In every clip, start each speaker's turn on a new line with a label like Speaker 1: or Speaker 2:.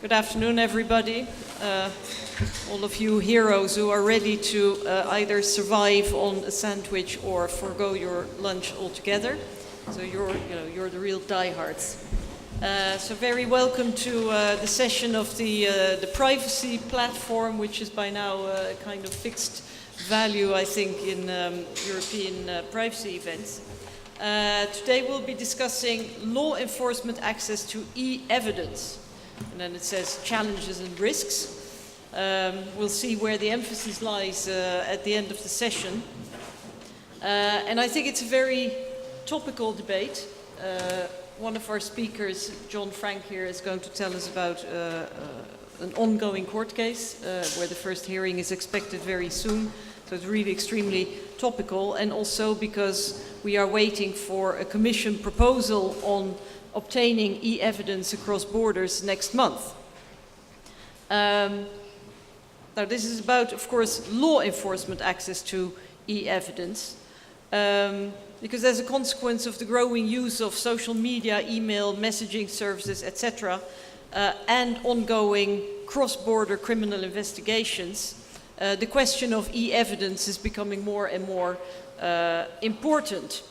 Speaker 1: Good afternoon, everybody. All of you heroes who are ready to either survive on a sandwich or forgo your lunch altogether. So you're the real diehards. So very welcome to the session of the privacy platform, which is by now a kind of fixed value, I think, in European privacy events. Today we'll be discussing law enforcement access to e-evidence. And then it says challenges and risks. We'll see where the emphasis lies at the end of the session. And I think it's a very topical debate. One of our speakers, John Frank here, is going to tell us about an ongoing court case where the first hearing is expected very soon. So it's really extremely topical, and also because we are waiting for a Commission proposal on obtaining e-evidence across borders next month. Now this is about, of course, law enforcement access to e-evidence, because as a consequence of the growing use of social media, email, messaging services, etc., and ongoing cross-border criminal investigations, the question of e-evidence is becoming more and more important.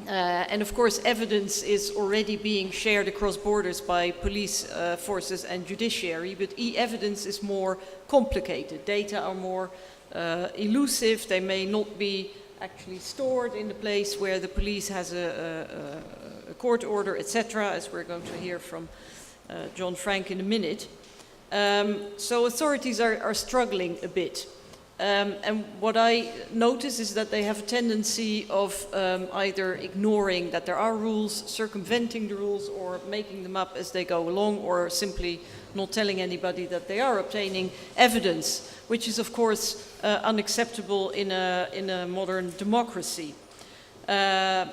Speaker 1: And of course, evidence is already being shared across borders by police forces and judiciary, but e-evidence is more complicated. Data are more elusive. They may not be actually stored in the place where the police has a court order, etc., as we're going to hear from John Frank in a minute. So authorities are struggling a bit. And what I notice is that they have a tendency of either ignoring that there are rules, circumventing the rules, or making them up as they go along, or simply not telling anybody that they are obtaining evidence, which is of course unacceptable in a modern democracy. Now,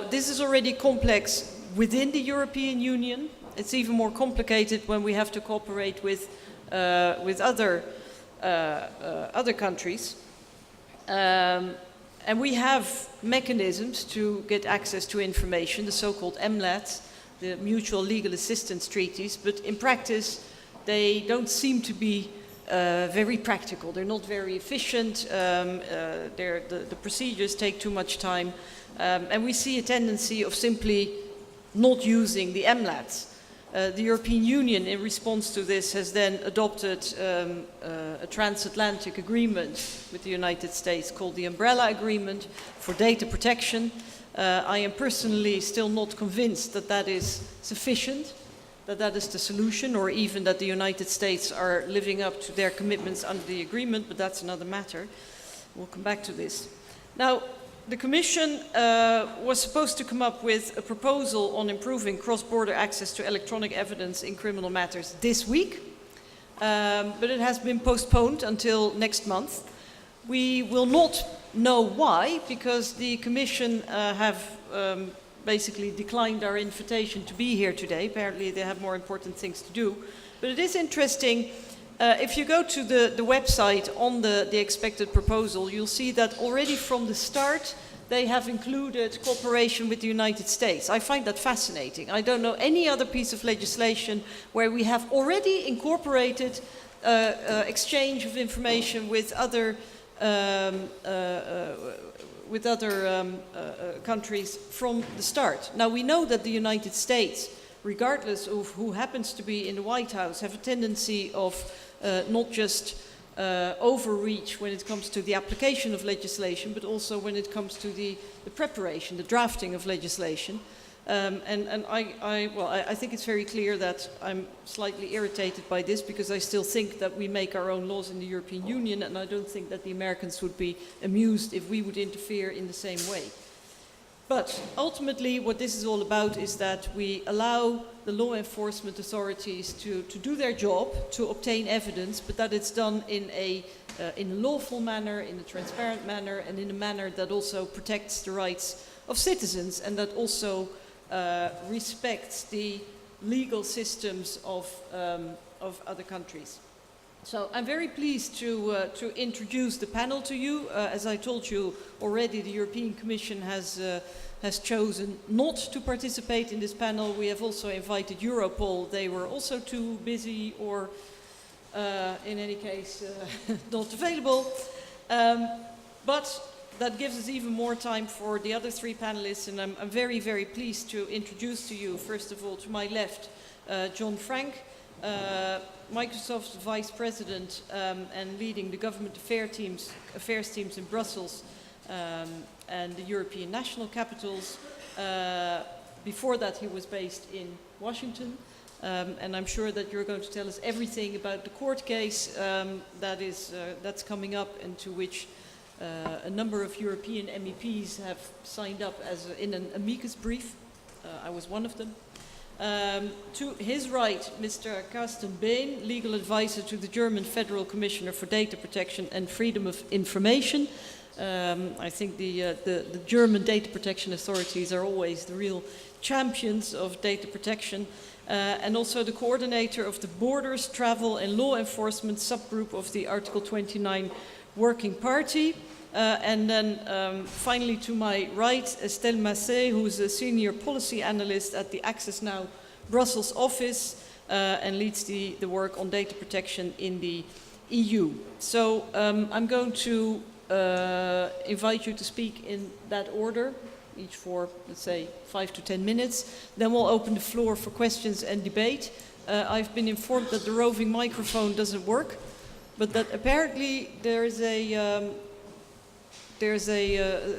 Speaker 1: this is already complex within the European Union. It's even more complicated when we have to cooperate with other countries. And we have mechanisms to get access to information, the so-called MLATs, the Mutual Legal Assistance Treaties, but in practice they don't seem to be very practical. They're not very efficient, the procedures take too much time, and we see a tendency of simply not using the MLATs. The European Union, in response to this, has then adopted a transatlantic agreement with the United States called the Umbrella Agreement for Data Protection. I am personally still not convinced that that is sufficient, that that is the solution, or even that the United States are living up to their commitments under the agreement, but that's another matter. We'll come back to this. Now, the Commission was supposed to come up with a proposal on improving cross-border access to electronic evidence in criminal matters this week, but it has been postponed until next month. We will not know why, because the Commission have basically declined our invitation to be here today. Apparently they have more important things to do. But it is interesting. If you go to the website on the expected proposal, you'll see that already from the start they have included cooperation with the United States. I find that fascinating. I don't know any other piece of legislation where we have already incorporated exchange of information with other countries from the start. Now, we know that the United States, regardless of who happens to be in the White House, have a tendency of not just overreach when it comes to the application of legislation, but also when it comes to the preparation, the drafting of legislation. I think it's very clear that I'm slightly irritated by this, because I still think that we make our own laws in the European Union, and I don't think that the Americans would be amused if we would interfere in the same way. But ultimately what this is all about is that we allow the law enforcement authorities to do their job, to obtain evidence, but that it's done in a lawful manner, in a transparent manner, and in a manner that also protects the rights of citizens, and that also respects the legal systems of other countries. So I'm very pleased to introduce the panel to you. As I told you already, the European Commission has chosen not to participate in this panel. We have also invited Europol. They were also too busy or, in any case, not available. But that gives us even more time for the other three panelists, and I'm very, very pleased to introduce to you, first of all, to my left, John Frank, Microsoft's Vice President and leading the government affairs teams in Brussels and the European national capitals. Before that, he was based in Washington, and I'm sure that you're going to tell us everything about the court case that's coming up, and to which a number of European MEPs have signed up in an amicus brief. I was one of them. To his right, Mr. Carsten Behn, legal advisor to the German Federal Commissioner for Data Protection and Freedom of Information. I think the German data protection authorities are always the real champions of data protection. And also the coordinator of the Borders, Travel and Law Enforcement subgroup of the Article 29 Working Party. And then finally to my right, Estelle Massé, who is a senior policy analyst at the Access Now Brussels office and leads the work on data protection in the EU. So I'm going to invite you to speak in that order, each for, let's say, 5 to 10 minutes. Then we'll open the floor for questions and debate. I've been informed that the roving microphone doesn't work, but that apparently there's a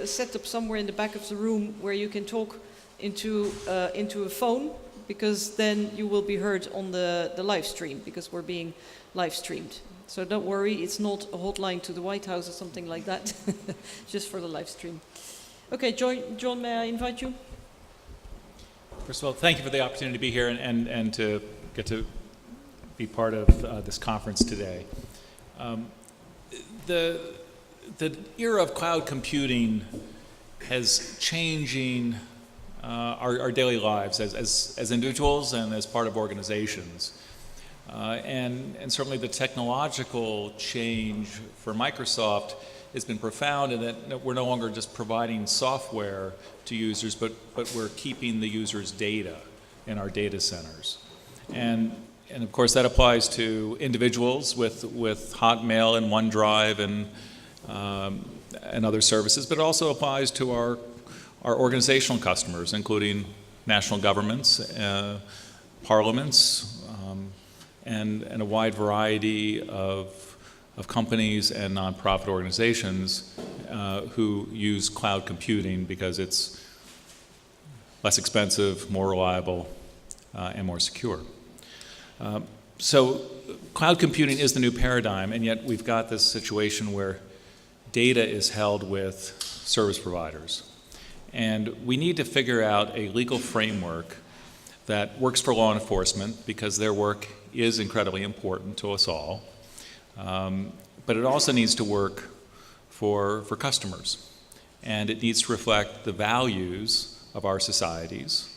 Speaker 1: setup somewhere in the back of the room where you can talk into a phone, because then you will be heard on the live stream, because we're being live streamed. So don't worry, it's not a hotline to the White House or something like that, just for the live stream. Okay, John, may I invite you?
Speaker 2: First of all, thank you for the opportunity to be here and to get to be part of this conference today. The era of cloud computing has changing our daily lives as individuals and as part of organizations. And certainly the technological change for Microsoft has been profound in that we're no longer just providing software to users, but we're keeping the user's data in our data centers. And of course that applies to individuals with Hotmail and OneDrive and other services, but it also applies to our organizational customers, including national governments, parliaments, and a wide variety of companies and nonprofit organizations who use cloud computing because it's less expensive, more reliable, and more secure. So cloud computing is the new paradigm, and yet we've got this situation where data is held with service providers. And we need to figure out a legal framework that works for law enforcement, because their work is incredibly important to us all. But it also needs to work for customers. And it needs to reflect the values of our societies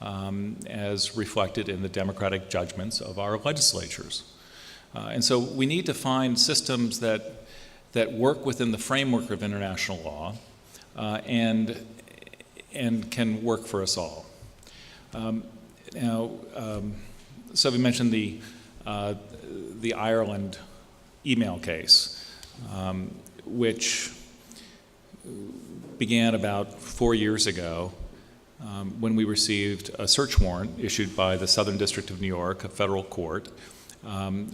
Speaker 2: as reflected in the democratic judgments of our legislatures. And so we need to find systems that work within the framework of international law and can work for us all. Sophie mentioned the Ireland email case, which began about 4 years ago when we received a search warrant issued by the Southern District of New York, a federal court,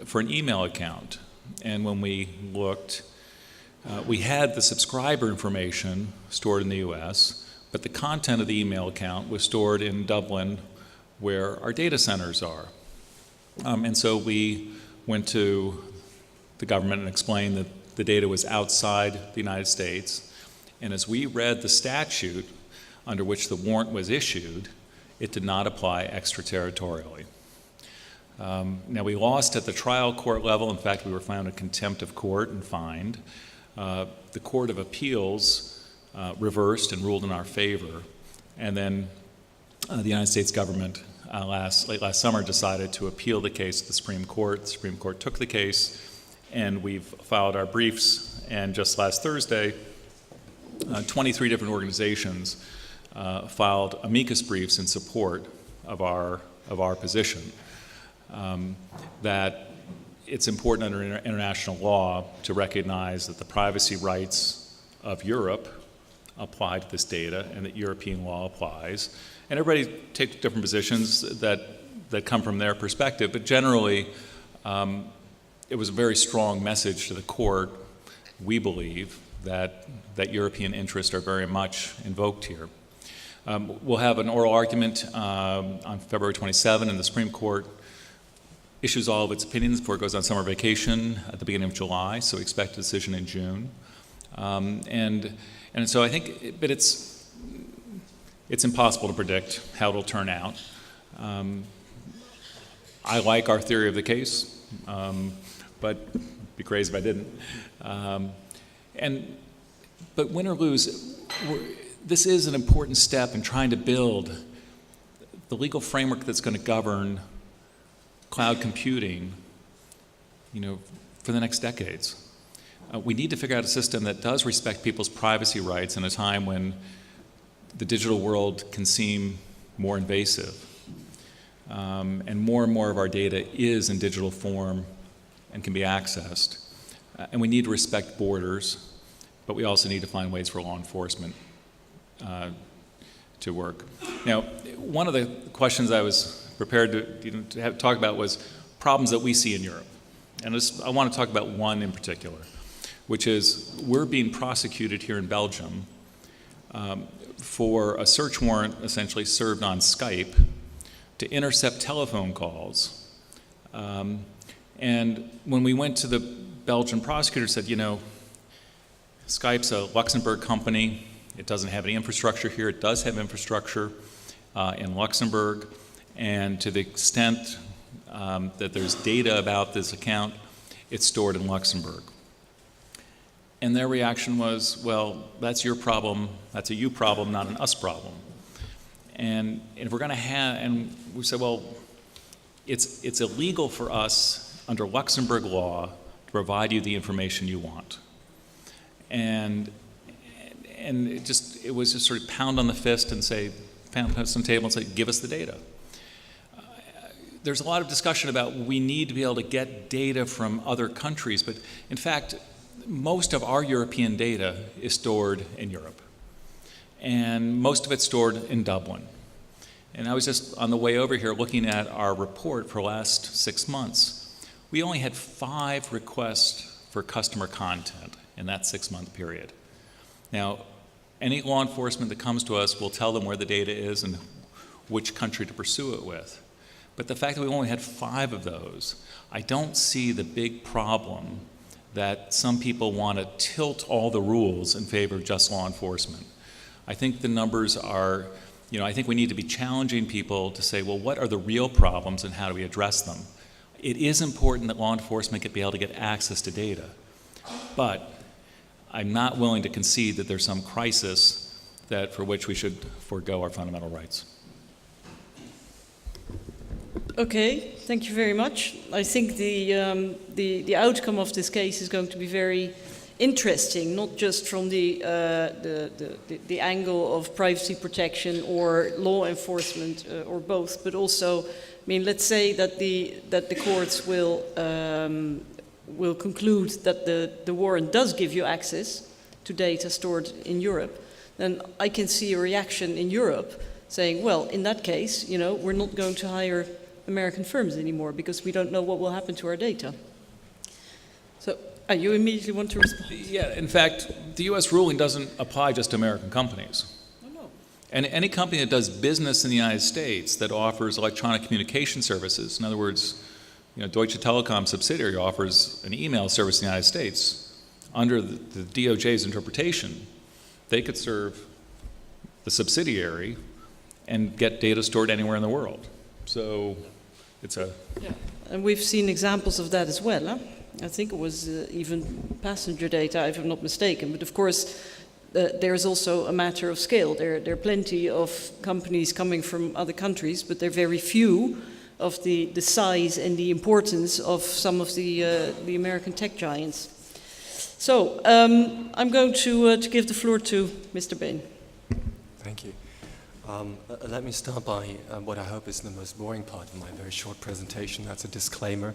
Speaker 2: for an email account. And when we looked, we had the subscriber information stored in the US, but the content of the email account was stored in Dublin, where our data centers are. And so we went to the government and explained that the data was outside the United States. And as we read the statute under which the warrant was issued, it did not apply extraterritorially. Now, we lost at the trial court level. In fact, we were found in contempt of court and fined. The Court of Appeals reversed and ruled in our favor. And then the United States government late last summer decided to appeal the case to the Supreme Court. The Supreme Court took the case and we've filed our briefs, and just last Thursday, 23 different organizations filed amicus briefs in support of our position, that it's important under international law to recognize that the privacy rights of Europe apply to this data and that European law applies. And everybody takes different positions that come from their perspective, but generally it was a very strong message to the court, we believe, that European interests are very much invoked here. We'll have an oral argument on February 27, and the Supreme Court issues all of its opinions before it goes on summer vacation at the beginning of July, so we expect a decision in June. And so I think, but it's impossible to predict how it'll turn out. I like our theory of the case, but it'd be crazy if I didn't. But win or lose, this is an important step in trying to build the legal framework that's going to govern cloud computing, for the next decades. We need to figure out a system that does respect people's privacy rights in a time when the digital world can seem more invasive. And more of our data is in digital form and can be accessed. And we need to respect borders, but we also need to find ways for law enforcement to work. Now, one of the questions I was prepared to talk about was problems that we see in Europe. And I want to talk about one in particular, which is we're being prosecuted here in Belgium for a search warrant essentially served on Skype to intercept telephone calls. And when we went to the Belgian prosecutor, said, Skype's a Luxembourg company. It doesn't have any infrastructure here. It does have infrastructure in Luxembourg. And to the extent that there's data about this account, it's stored in Luxembourg. And their reaction was, well, that's your problem. That's a you problem, not an us problem. And if we're going to and we said, well, it's illegal for us under Luxembourg law to provide you the information you want. And it was just sort of pound on the fist and say, pound on the table and say, give us the data. There's a lot of discussion about we need to be able to get data from other countries, but in fact, most of our European data is stored in Europe. And most of it's stored in Dublin. And I was just on the way over here looking at our report for the last 6 months. We only had 5 requests for customer content in that 6-month period. Now, any law enforcement that comes to us will tell them where the data is and which country to pursue it with. But the fact that we only had 5 of those, I don't see the big problem that some people want to tilt all the rules in favor of just law enforcement. I think the numbers are, I think we need to be challenging people to say, well, what are the real problems and how do we address them? It is important that law enforcement can be able to get access to data, but I'm not willing to concede that there's some crisis for which we should forego our fundamental rights.
Speaker 1: Okay, thank you very much. I think the outcome of this case is going to be very interesting, not just from the angle of privacy protection or law enforcement or both, but also, let's say that the courts will conclude that the warrant does give you access to data stored in Europe. Then I can see a reaction in Europe saying, well, in that case, we're not going to hire American firms anymore because we don't know what will happen to our data. So you immediately want to respond?
Speaker 2: Yeah, in fact, the U.S. ruling doesn't apply just to American companies.
Speaker 1: Oh, no.
Speaker 2: And any company that does business in the United States that offers electronic communication services, in other words, Deutsche Telekom subsidiary offers an email service in the United States, under the DOJ's interpretation, they could serve the subsidiary and get data stored anywhere in the world. So it's a...
Speaker 1: Yeah, and we've seen examples of that as well. Huh? I think it was even passenger data, if I'm not mistaken. But of course, there's also a matter of scale. There are plenty of companies coming from other countries, but there are very few of the size and the importance of some of the American tech giants. So I'm going to give the floor to Mr. Bain.
Speaker 3: Thank you. Let me start by what I hope is the most boring part of my very short presentation. That's a disclaimer.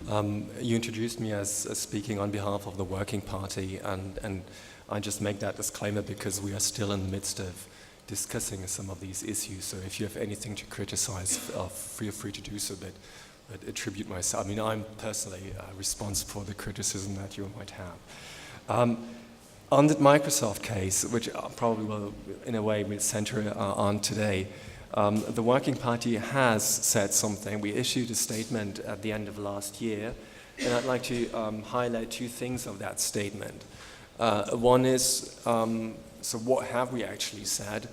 Speaker 3: You introduced me as speaking on behalf of the Working Party, and I just make that disclaimer because we are still in the midst of discussing some of these issues. So if you have anything to criticize, feel free to do so, but attribute myself. I mean, I'm personally responsible for the criticism that you might have. On the Microsoft case, which probably will, in a way, will center on today, the Working Party has said something. We issued a statement at the end of last year, and I'd like to highlight two things of that statement. One is, so what have we actually said?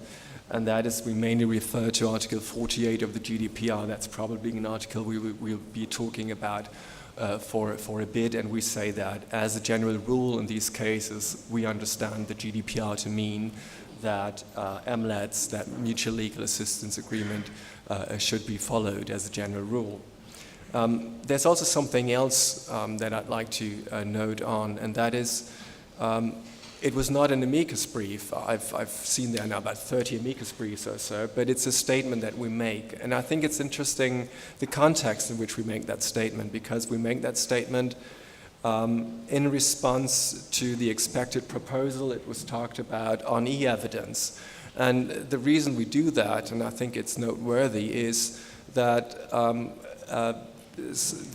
Speaker 3: And that is, we mainly refer to Article 48 of the GDPR. That's probably an article we'll be talking about for a bit, and we say that as a general rule in these cases, we understand the GDPR to mean that MLATs, that mutual legal assistance agreement, should be followed as a general rule. There's also something else that I'd like to note on, and that is it was not an amicus brief. I've seen there now about 30 amicus briefs or so, but it's a statement that we make. And I think it's interesting the context in which we make that statement, because we make that statement in response to the expected proposal it was talked about on e-evidence. And the reason we do that, and I think it's noteworthy, is that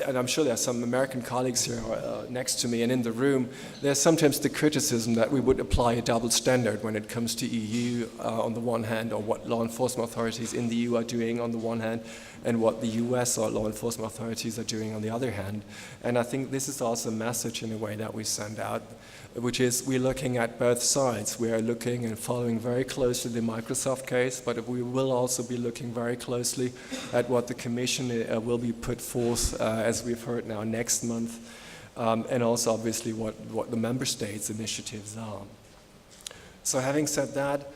Speaker 3: and I'm sure there are some American colleagues here next to me and in the room, there's sometimes the criticism that we would apply a double standard when it comes to EU on the one hand, or what law enforcement authorities in the EU are doing on the one hand, and what the US or law enforcement authorities are doing on the other hand. And I think this is also a message in a way that we send out, which is we're looking at both sides. We are looking and following very closely the Microsoft case, but we will also be looking very closely at what the Commission will be put forth, as we've heard now, next month, and also obviously what the Member States' initiatives are. So having said that,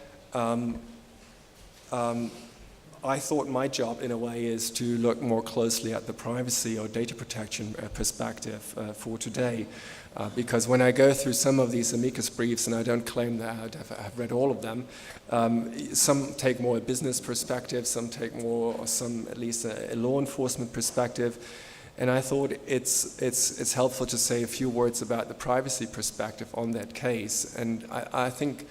Speaker 3: I thought my job, in a way, is to look more closely at the privacy or data protection perspective for today. Because when I go through some of these amicus briefs, and I don't claim that I've read all of them, some take more a business perspective, some take more, or some at least a law enforcement perspective. And I thought it's helpful to say a few words about the privacy perspective on that case. And I think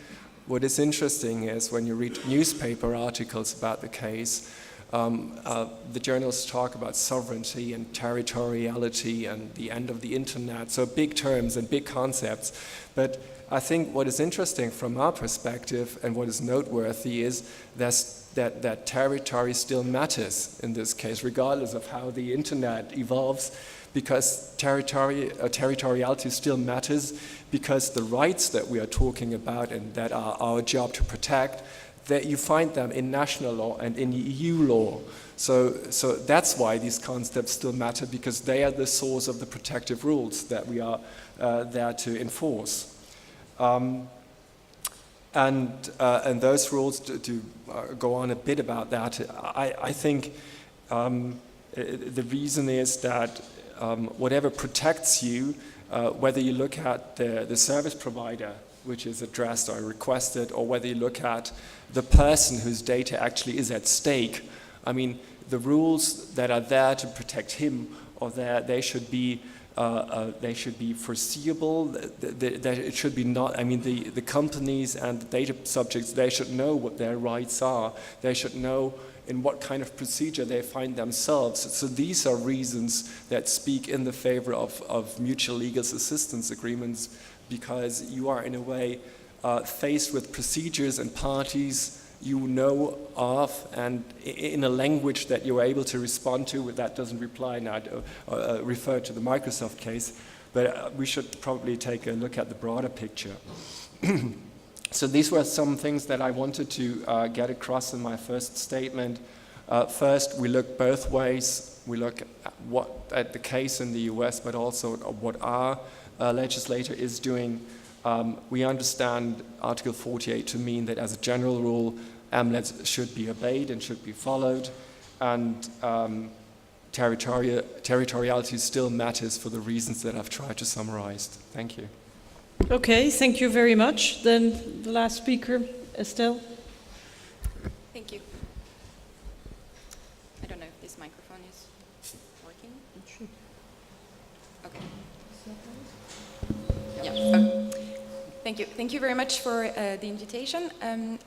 Speaker 3: what is interesting is when you read newspaper articles about the case, the journalists talk about sovereignty and territoriality and the end of the internet, so big terms and big concepts. But I think what is interesting from our perspective and what is noteworthy is that territory still matters in this case, regardless of how the internet evolves, because territoriality still matters, because the rights that we are talking about and that are our job to protect, that you find them in national law and in EU law. So that's why these concepts still matter, because they are the source of the protective rules that we are there to enforce. And those rules, to go on a bit about that, I think the reason is that whatever protects you, whether you look at the service provider, which is addressed or requested, or whether you look at the person whose data actually is at stake, I mean, the rules that are there to protect him or they should be foreseeable. It should be not. I mean, the companies and the data subjects, they should know what their rights are. They should know in what kind of procedure they find themselves. So these are reasons that speak in the favor of mutual legal assistance agreements, because you are in a way faced with procedures and parties you know of, and in a language that you're able to respond to. That doesn't refer to the Microsoft case, but we should probably take a look at the broader picture. So these were some things that I wanted to get across in my first statement. First, we look both ways. We look at the case in the US, but also what our legislator is doing. We understand Article 48 to mean that as a general rule, AMLETs should be obeyed and should be followed. And territoriality still matters for the reasons that I've tried to summarize. Thank you.
Speaker 1: Okay, thank you very much. Then the last speaker, Estelle.
Speaker 4: Thank you. I don't know if this microphone is working. Okay. Yeah. Thank you. Thank you very much for the invitation.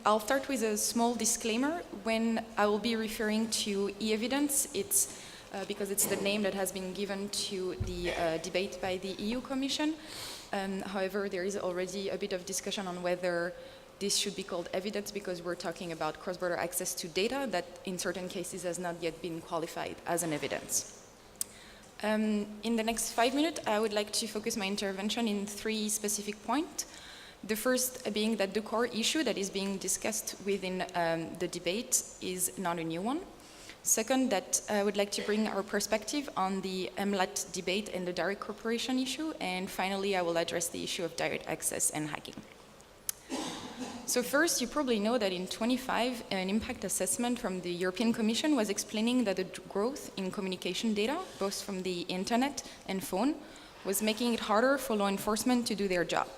Speaker 4: I'll start with a small disclaimer. When I will be referring to e-evidence, it's because it's the name that has been given to the debate by the EU Commission. However, there is already a bit of discussion on whether this should be called evidence because we're talking about cross-border access to data that in certain cases has not yet been qualified as an evidence. In the next 5 minutes, I would like to focus my intervention in 3 specific points. The first being that the core issue that is being discussed within the debate is not a new one. Second, that I would like to bring our perspective on the MLAT debate and the direct cooperation issue. And finally, I will address the issue of direct access and hacking. So first, you probably know that in 2025, an impact assessment from the European Commission was explaining that the growth in communication data, both from the internet and phone, was making it harder for law enforcement to do their job.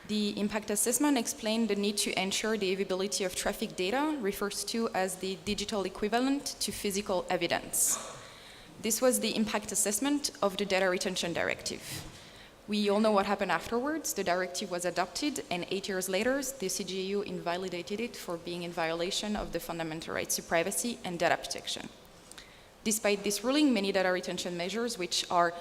Speaker 4: The impact assessment explained the need to ensure the availability of traffic data refers to as the digital equivalent to physical evidence. This was the impact assessment of the Data Retention Directive. We all know what happened afterwards. The directive was adopted, and 8 years later, the CJEU invalidated it for being in violation of the fundamental rights to privacy and data protection. Despite this ruling, many data retention measures, which are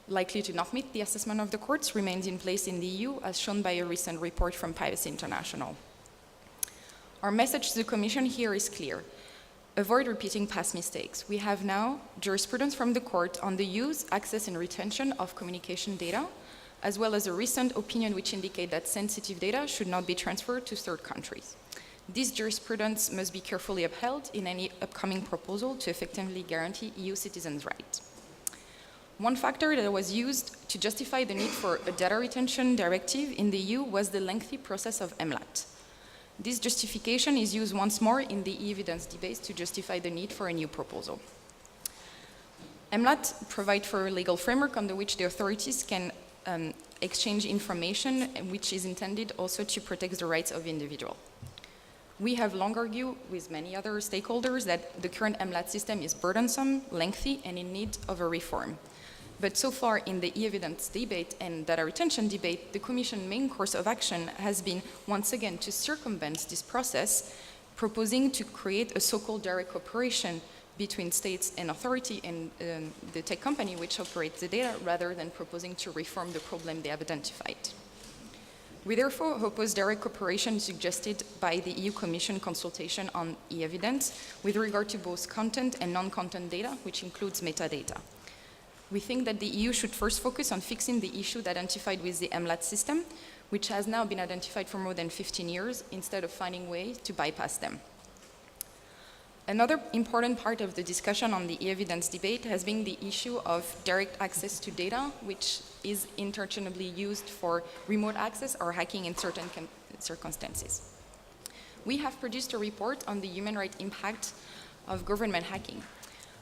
Speaker 4: likely to not meet the assessment of the courts, remains in place in the EU, as shown by a recent report from Privacy International. Our message to the Commission here is clear. Avoid repeating past mistakes. We have now jurisprudence from the court on the use, access, and retention of communication data, as well as a recent opinion which indicate that sensitive data should not be transferred to third countries. This jurisprudence must be carefully upheld in any upcoming proposal to effectively guarantee EU citizens' rights. One factor that was used to justify the need for a data retention directive in the EU was the lengthy process of MLAT. This justification is used once more in the e-evidence debate to justify the need for a new proposal. MLAT provides for a legal framework under which the authorities can exchange information, which is intended also to protect the rights of individuals. We have long argued with many other stakeholders that the current MLAT system is burdensome, lengthy, and in need of a reform. But so far in the e-evidence debate and data retention debate, the Commission's main course of action has been, once again, to circumvent this process, proposing to create a so-called direct cooperation between states and authority and the tech company which operates the data, rather than proposing to reform the problem they have identified. We therefore oppose direct cooperation suggested by the EU Commission consultation on e-evidence with regard to both content and non-content data, which includes metadata. We think that the EU should first focus on fixing the issue identified with the MLAT system, which has now been identified for more than 15 years, instead of finding ways to bypass them. Another important part of the discussion on the e-evidence debate has been the issue of direct access to data, which is interchangeably used for remote access or hacking in certain circumstances. We have produced a report on the human rights impact of government hacking.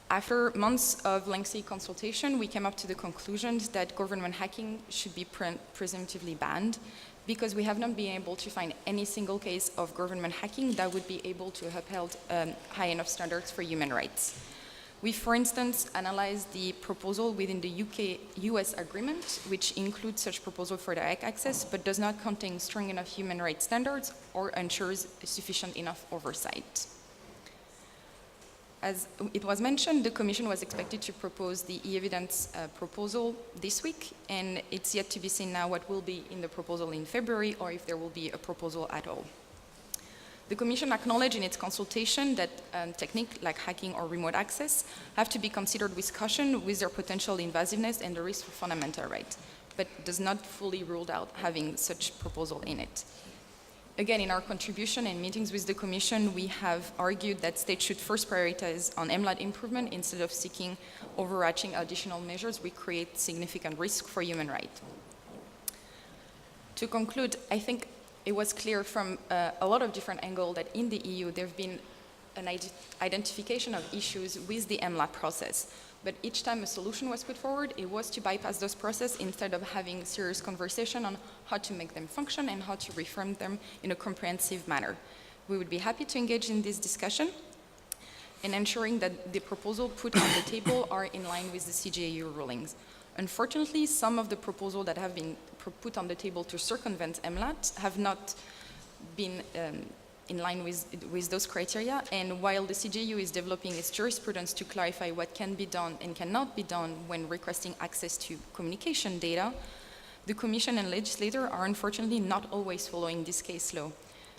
Speaker 4: After months of lengthy consultation, we came up to the conclusion that government hacking should be presumptively banned, because we have not been able to find any single case of government hacking that would be able to uphold high enough standards for human rights. We, for instance, analyzed the proposal within the UK-US agreement, which includes such proposal for direct access, but does not contain strong enough human rights standards or ensures sufficient enough oversight. As it was mentioned, the Commission was expected to propose the e-evidence proposal this week, and it's yet to be seen now what will be in the proposal in February, or if there will be a proposal at all. The Commission acknowledged in its consultation that techniques like hacking or remote access have to be considered with caution with their potential invasiveness and the risk for fundamental rights, but does not fully rule out having such proposal in it. Again, in our contribution and meetings with the Commission, we have argued that states should first prioritize on MLAT improvement instead of seeking overarching additional measures which create significant risk for human rights. To conclude, I think it was clear from a lot of different angles that in the EU there have been an identification of issues with the MLAT process. But each time a solution was put forward, it was to bypass those processes instead of having serious conversation on how to make them function and how to reform them in a comprehensive manner. We would be happy to engage in this discussion and ensuring that the proposals put on the table are in line with the CJEU rulings. Unfortunately, some of the proposals that have been put on the table to circumvent MLAT have not been in line with those criteria, and while the CJEU is developing its jurisprudence to clarify what can be done and cannot be done when requesting access to communication data, the Commission and legislator are unfortunately not always following this case law.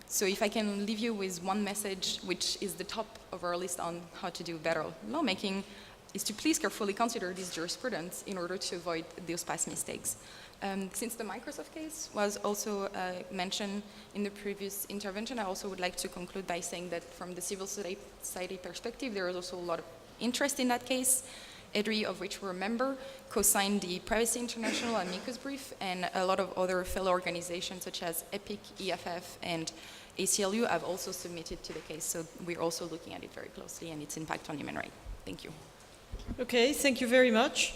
Speaker 4: So if I can leave you with one message, which is the top of our list on how to do better lawmaking, is to please carefully consider this jurisprudence in order to avoid those past mistakes. Since the Microsoft case was also mentioned in the previous intervention, I also would like to conclude by saying that from the civil society perspective, there is also a lot of interest in that case. EDRI, of which we're a member, co-signed the Privacy International amicus brief, and a lot of other fellow organizations such as EPIC, EFF, and ACLU have also submitted to the case. So we're also looking at it very closely and its impact on human rights. Thank you.
Speaker 1: Okay, thank you very much.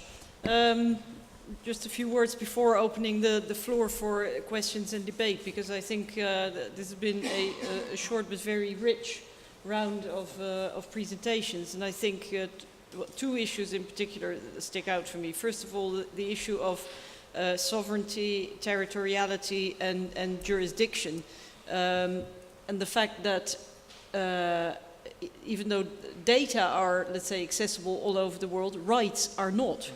Speaker 1: Just a few words before opening the floor for questions and debate, because I think this has been a short but very rich round of presentations, and I think two issues in particular stick out for me. First of all, the issue of sovereignty, territoriality, and jurisdiction, and the fact that even though data are, let's say, accessible all over the world, rights are not.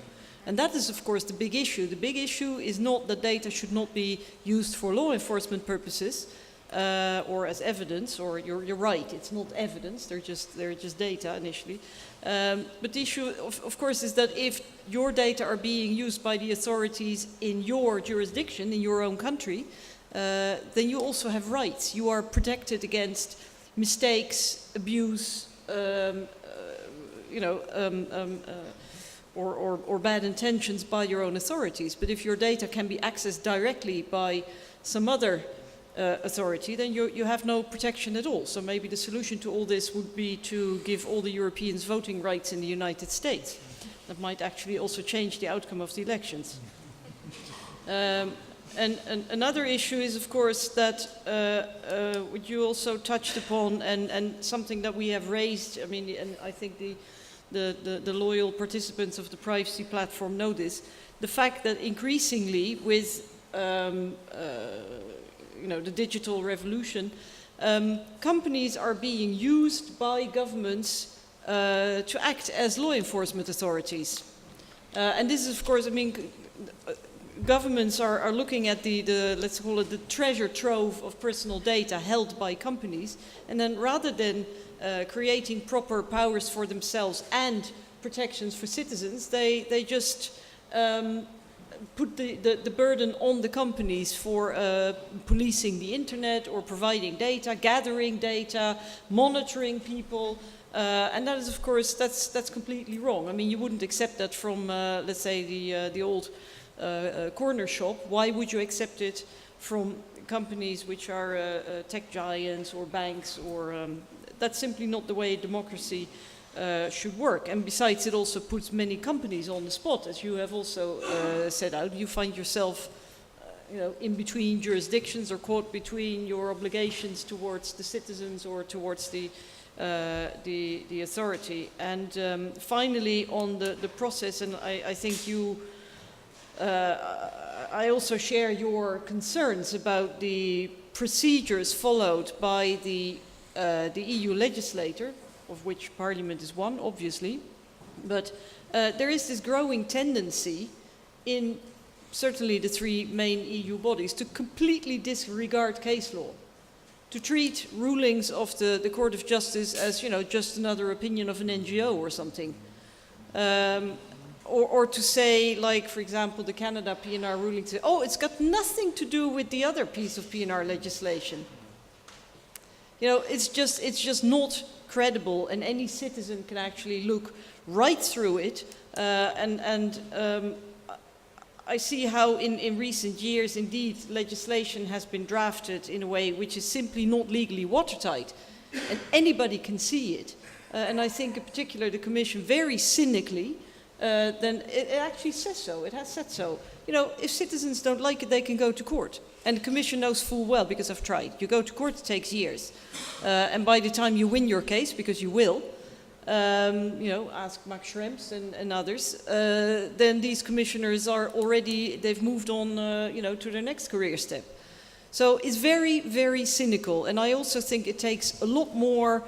Speaker 1: And that is, of course, the big issue. The big issue is not that data should not be used for law enforcement purposes or as evidence, or you're right, it's not evidence, they're just data initially. But the issue, of course, is that if your data are being used by the authorities in your jurisdiction, in your own country, then you also have rights. You are protected against mistakes, abuse, or bad intentions by your own authorities. But if your data can be accessed directly by some other authority, then you have no protection at all. So maybe the solution to all this would be to give all the Europeans voting rights in the United States. That might actually also change the outcome of the elections. And another issue is, of course, that what you also touched upon, and something that we have raised, I mean, and I think the loyal participants of the privacy platform know this, the fact that increasingly with the digital revolution, companies are being used by governments to act as law enforcement authorities. And this is, of course, I mean, governments are looking at the let's call it the treasure trove of personal data held by companies, and then rather than creating proper powers for themselves and protections for citizens, they just put the burden on the companies for policing the internet or providing data, gathering data, monitoring people, and that is, of course, that's completely wrong. I mean, you wouldn't accept that from, let's say, the old corner shop. Why would you accept it from companies which are tech giants or banks? Or that's simply not the way democracy should work. And besides, it also puts many companies on the spot, as you have also set out. You find yourself, in between jurisdictions, or caught between your obligations towards the citizens or towards the authority. And finally, on the process, and I think you. I also share your concerns about the procedures followed by the EU legislator, of which Parliament is one, obviously. But there is this growing tendency in certainly the three main EU bodies to completely disregard case law, to treat rulings of the Court of Justice as, just another opinion of an NGO or something. Or to say, like, for example, the Canada PNR ruling, to say, oh, it's got nothing to do with the other piece of PNR legislation. It's just not credible, and any citizen can actually look right through it. I see how in recent years, indeed, legislation has been drafted in a way which is simply not legally watertight, and anybody can see it. And I think in particular the Commission very cynically then it actually says so. It has said so. You know, if citizens don't like it, they can go to court. And the Commission knows full well, because I've tried. You go to court, it takes years. And by the time you win your case, because you will, you know, ask Max Schrems and others, then these commissioners are already, they've moved on, you know, to their next career step. So it's very, very cynical. And I also think it takes a lot more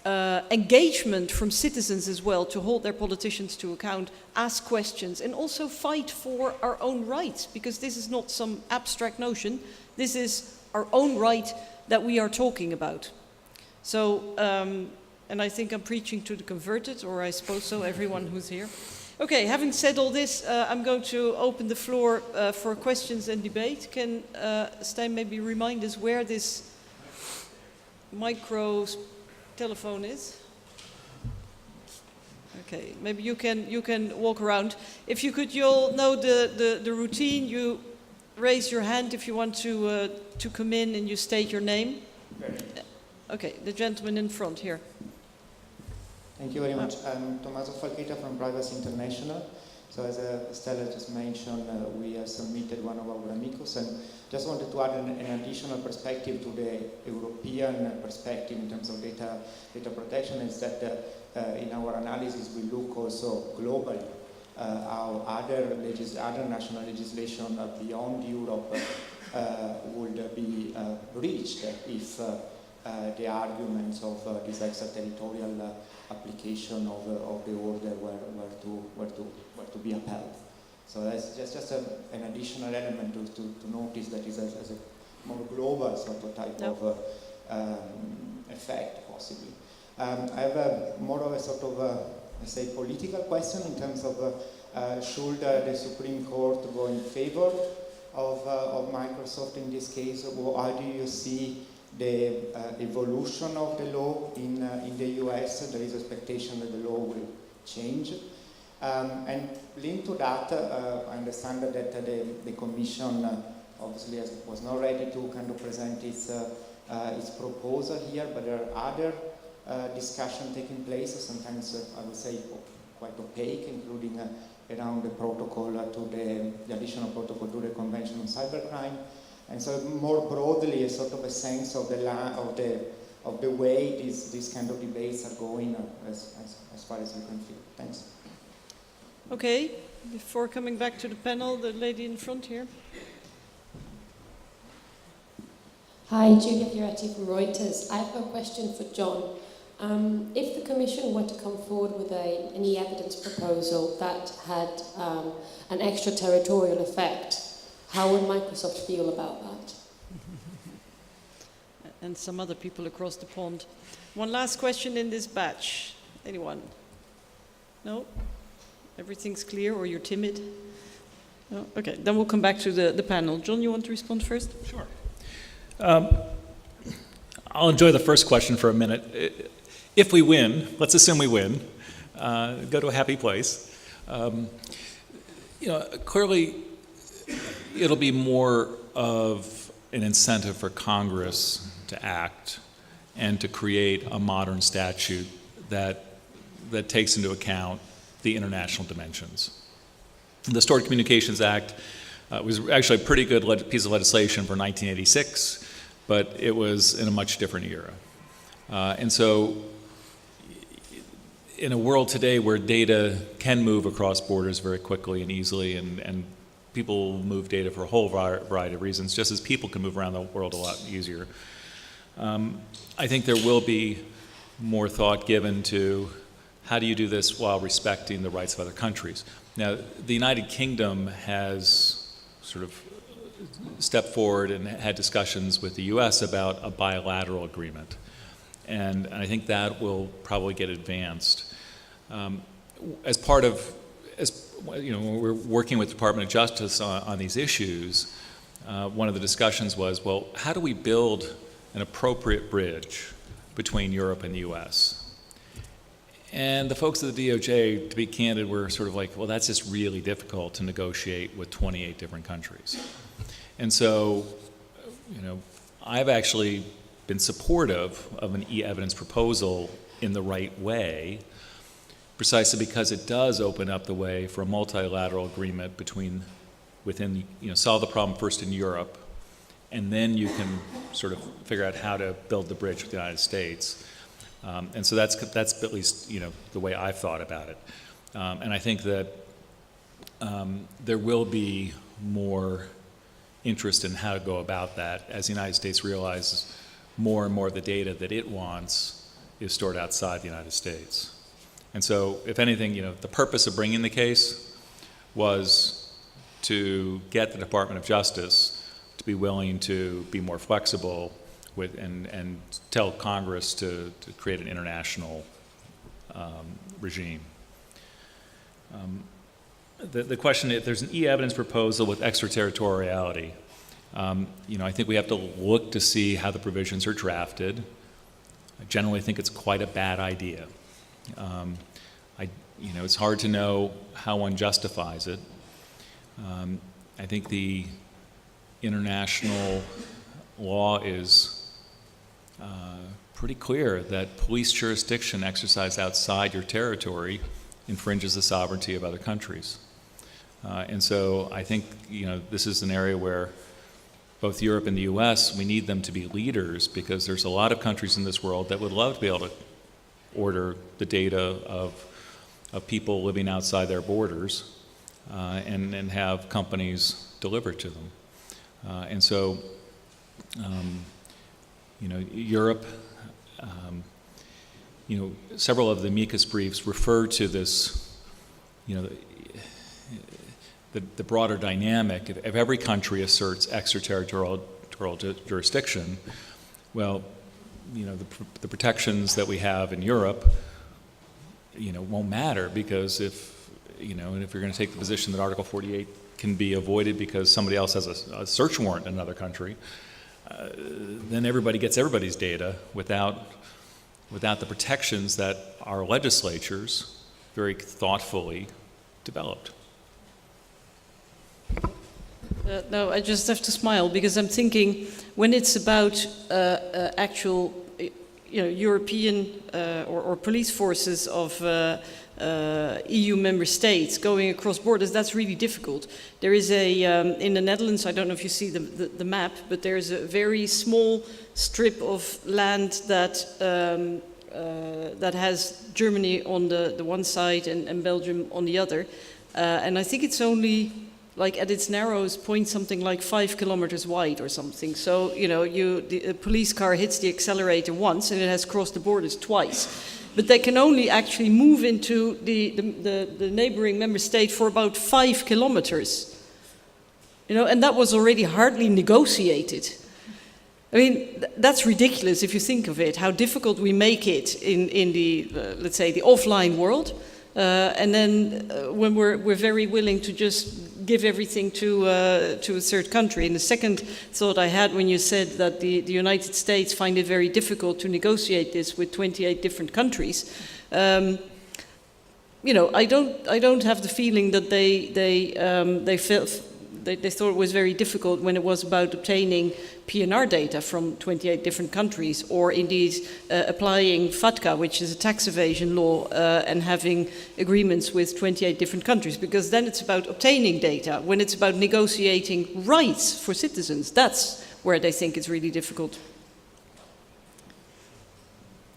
Speaker 1: engagement from citizens as well to hold their politicians to account, ask questions, and also fight for our own rights, because this is not some abstract notion. This is our own right that we are talking about. So, and I think I'm preaching to the converted, or I suppose so, everyone who's here. Okay, having said all this, I'm going to open the floor for questions and debate. Can Stijn maybe remind us where this micro telephone is? Okay, maybe you can walk around. If you could, you'll know the routine. You raise your hand if you want to come in, and you state your name. Okay, the gentleman in front here.
Speaker 5: Thank you very much. I'm Tommaso Falchetta from Privacy International. So as Stella just mentioned, we have submitted one of our amicus, and just wanted to add an additional perspective to the European perspective in terms of data protection, is that in our analysis we look also globally how other national legislation beyond Europe would be reached if the arguments of this extraterritorial application of the order were to be upheld. So that's just an additional element to notice that is as a more global sort of type of effect, possibly. I have more of a sort of, let's say, political question in terms of should the Supreme Court go in favor of Microsoft in this case? How do you see the evolution of the law in the US? There is expectation that the law will change. And linked to that, I understand that the Commission obviously was not ready to kind of present its proposal here, but there are other discussions taking place, sometimes I would say quite opaque, including around the protocol the additional protocol to the Convention on Cybercrime. And so more broadly, a sort of a sense of the way these kind of debates are going as far as you can feel. Thanks.
Speaker 1: Okay, before coming back to the panel, the lady in front here.
Speaker 6: Hi, Julia Fioretti from Reuters. I have a question for John. If the Commission were to come forward with an e-evidence proposal that had an extraterritorial effect, how would Microsoft feel about that?
Speaker 1: And some other people across the pond. One last question in this batch. Anyone? No? Everything's clear, or you're timid? No? Okay, then we'll come back to the panel. John, you want to respond first?
Speaker 2: Sure. I'll enjoy the first question for a minute. If we win, let's assume we win, go to a happy place. Clearly, it'll be more of an incentive for Congress to act and to create a modern statute that takes into account the international dimensions. The Stored Communications Act was actually a pretty good piece of legislation for 1986, but it was in a much different era. And so in a world today where data can move across borders very quickly and easily, and people move data for a whole variety of reasons, just as people can move around the world a lot easier, I think there will be more thought given to how do you do this while respecting the rights of other countries. Now, the United Kingdom has sort of stepped forward and had discussions with the US about a bilateral agreement. And I think that will probably get advanced. As part of, when we're working with the Department of Justice on these issues, one of the discussions was, well, how do we build an appropriate bridge between Europe and the US? And the folks at the DOJ, to be candid, were sort of like, well, that's just really difficult to negotiate with 28 different countries. And so, I've actually been supportive of an e-evidence proposal in the right way, precisely because it does open up the way for a multilateral agreement solve the problem first in Europe, and then you can sort of figure out how to build the bridge with the United States. And so that's at least the way I've thought about it. And I think that there will be more interest in how to go about that as the United States realizes more and more of the data that it wants is stored outside the United States. And so, if anything, the purpose of bringing the case was to get the Department of Justice to be willing to be more flexible with and tell Congress to create an international regime. The question, if there's an e-evidence proposal with extraterritoriality, I think we have to look to see how the provisions are drafted. I generally think it's quite a bad idea. It's hard to know how one justifies it. I think the international law is pretty clear that police jurisdiction exercised outside your territory infringes the sovereignty of other countries. And so I think, this is an area where both Europe and the US, we need them to be leaders because there's a lot of countries in this world that would love to be able to order the data of people living outside their borders and have companies deliver to them. And so, Europe, several of the amicus briefs refer to this, the broader dynamic. If every country asserts extraterritorial jurisdiction, well, the protections that we have in Europe, won't matter because if you're going to take the position that Article 48 can be avoided because somebody else has a search warrant in another country, then everybody gets everybody's data without the protections that our legislatures very thoughtfully developed.
Speaker 1: No, I just have to smile because I'm thinking when it's about actual, European or police forces of EU member states going across borders, that's really difficult. There is in the Netherlands, I don't know if you see the map, but there's a very small strip of land that that has Germany on the one side and Belgium on the other. And I think it's only, like at its narrowest point, something like 5 kilometers wide or something. So, a police car hits the accelerator once and it has crossed the borders twice. But they can only actually move into the neighboring member state for about 5 kilometers. And that was already hardly negotiated. I mean, that's ridiculous if you think of it, how difficult we make it in the, let's say, the offline world. And then when we're very willing to just give everything to a third country. And the second thought I had when you said that the United States find it very difficult to negotiate this with 28 different countries, I don't have the feeling that they thought it was very difficult when it was about obtaining PNR data from 28 different countries, or indeed applying FATCA, which is a tax evasion law, and having agreements with 28 different countries, because then it's about obtaining data. When it's about negotiating rights for citizens, that's where they think it's really difficult.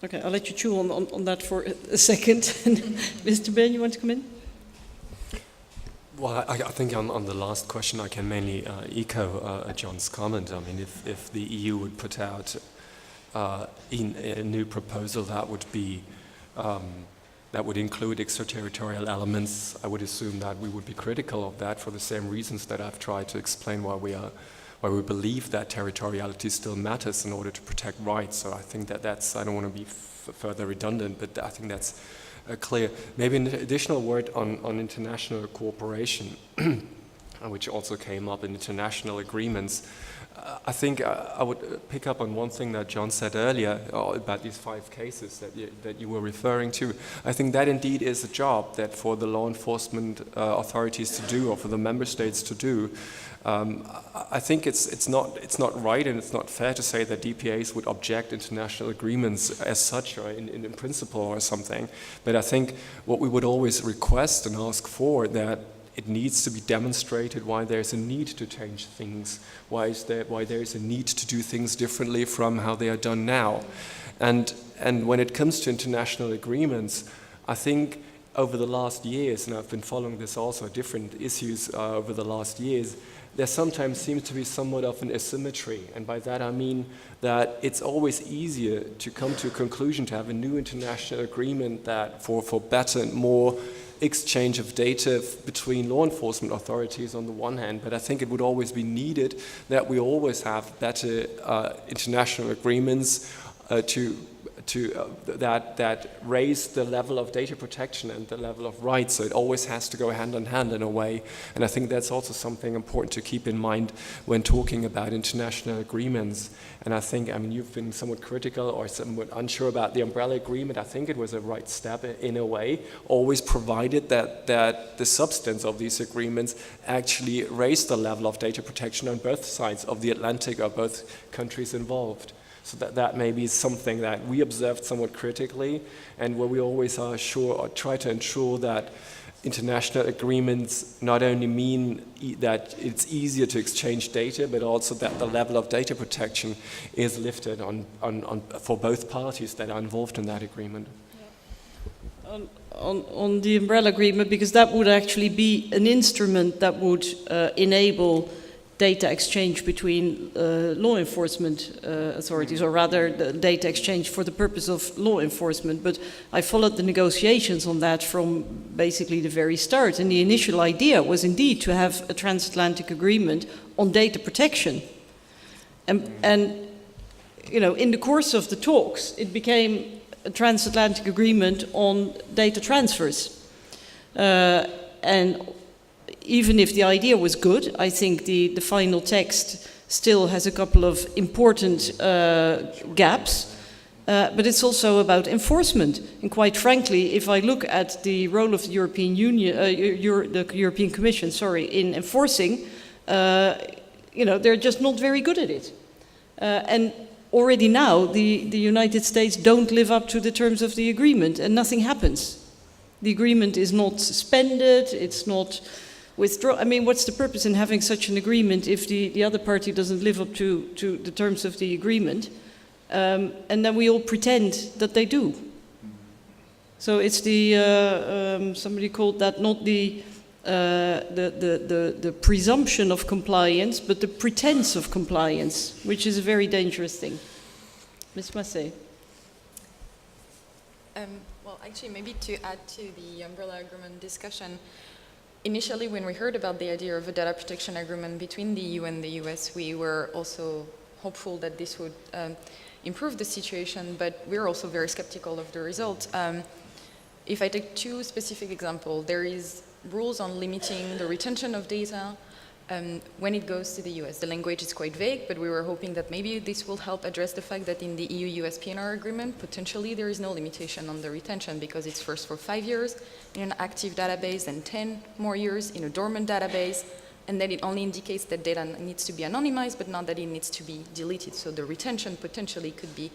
Speaker 1: Okay, I'll let you chew on that for a second. Mr. Ben, you want to come in?
Speaker 3: Well, I think on the last question, I can mainly echo John's comment. I mean, if the EU would put out in a new proposal that would be that would include extraterritorial elements, I would assume that we would be critical of that for the same reasons that I've tried to explain why we believe that territoriality still matters in order to protect rights. So I think that's I don't want to be further redundant, but I think that's clear. Maybe an additional word on international cooperation. which also came up in international agreements. I think I would pick up on one thing that John said earlier about these 5 cases that you were referring to. I think that indeed is a job that for the law enforcement authorities to do, or for the member states to do. I think it's not right and it's not fair to say that DPAs would object international agreements as such, or in principle or something. But I think what we would always request and ask for, that it needs to be demonstrated why there's a need to change things, why there's a need to do things differently from how they are done now. And when it comes to international agreements, I think over the last years, and I've been following this also, different issues over the last years, there sometimes seems to be somewhat of an asymmetry. And by that I mean that it's always easier to come to a conclusion, to have a new international agreement that for better and more exchange of data between law enforcement authorities on the one hand, but I think it would always be needed that we always have better international agreements that raise the level of data protection and the level of rights. So it always has to go hand in hand in a way. And I think that's also something important to keep in mind when talking about international agreements. And I think, I mean, you've been somewhat critical or somewhat unsure about the umbrella agreement. I think it was a right step in a way, always provided that the substance of these agreements actually raised the level of data protection on both sides of the Atlantic, or both countries involved. So that maybe is something that we observed somewhat critically, and where we always are sure, or try to ensure that international agreements not only mean that it's easier to exchange data, but also that the level of data protection is lifted for both parties that are involved in that agreement.
Speaker 1: On the umbrella agreement, because that would actually be an instrument that would enable data exchange between law enforcement authorities, or rather the data exchange for the purpose of law enforcement. But I followed the negotiations on that from basically the very start, and the initial idea was indeed to have a transatlantic agreement on data protection. And you know, in the course of the talks, it became a transatlantic agreement on data transfers. And even if the idea was good, I think the final text still has a couple of important gaps, but it's also about enforcement. And quite frankly, if I look at the role of the European Union, the European Commission, in enforcing, you know, they're just not very good at it. And already now, the United States don't live up to the terms of the agreement, and nothing happens. The agreement is not suspended, it's not withdraw. I mean, what's the purpose in having such an agreement if the other party doesn't live up to the terms of the agreement? And then we all pretend that they do. So it's the, somebody called that not the presumption of compliance, but the pretense of compliance, which is a very dangerous thing. Ms. Massé.
Speaker 4: Well, actually, maybe to add to the umbrella agreement discussion, initially, when we heard about the idea of a data protection agreement between the EU and the US, we were also hopeful that this would improve the situation, but we're also very skeptical of the result. If I take 2 specific examples, there is rules on limiting the retention of data when it goes to the US. The language is quite vague, but we were hoping that maybe this will help address the fact that in the EU-US PNR agreement, potentially there is no limitation on the retention, because it's first for 5 years in an active database and 10 more years in a dormant database, and then it only indicates that data needs to be anonymized, but not that it needs to be deleted. So the retention potentially could be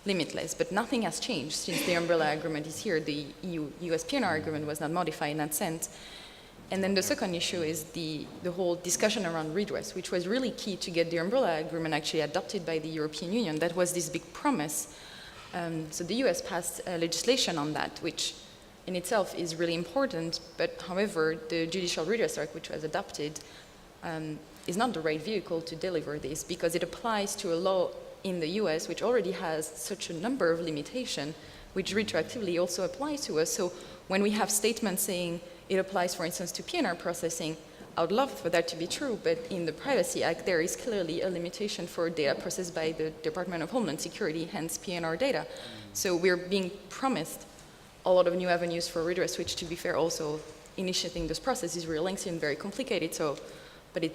Speaker 4: limitless, but nothing has changed since the umbrella agreement is here. The EU-US PNR agreement was not modified in that sense. And then the second issue is the whole discussion around redress, which was really key to get the umbrella agreement actually adopted by the European Union. That was this big promise. So the US passed legislation on that, which in itself is really important, but however, the Judicial Redress Act, which was adopted, is not the right vehicle to deliver this, because it applies to a law in the US, which already has such a number of limitations, which retroactively also applies to us. So when we have statements saying it applies, for instance, to PNR processing, I would love for that to be true, but in the Privacy Act, there is clearly a limitation for data processed by the Department of Homeland Security, hence PNR data. So we're being promised a lot of new avenues for redress, which, to be fair, also initiating this process is very lengthy and very complicated. So, but it